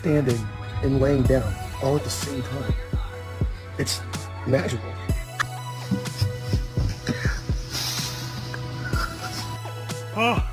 standing and laying down all at the same time. It's magical. Oh.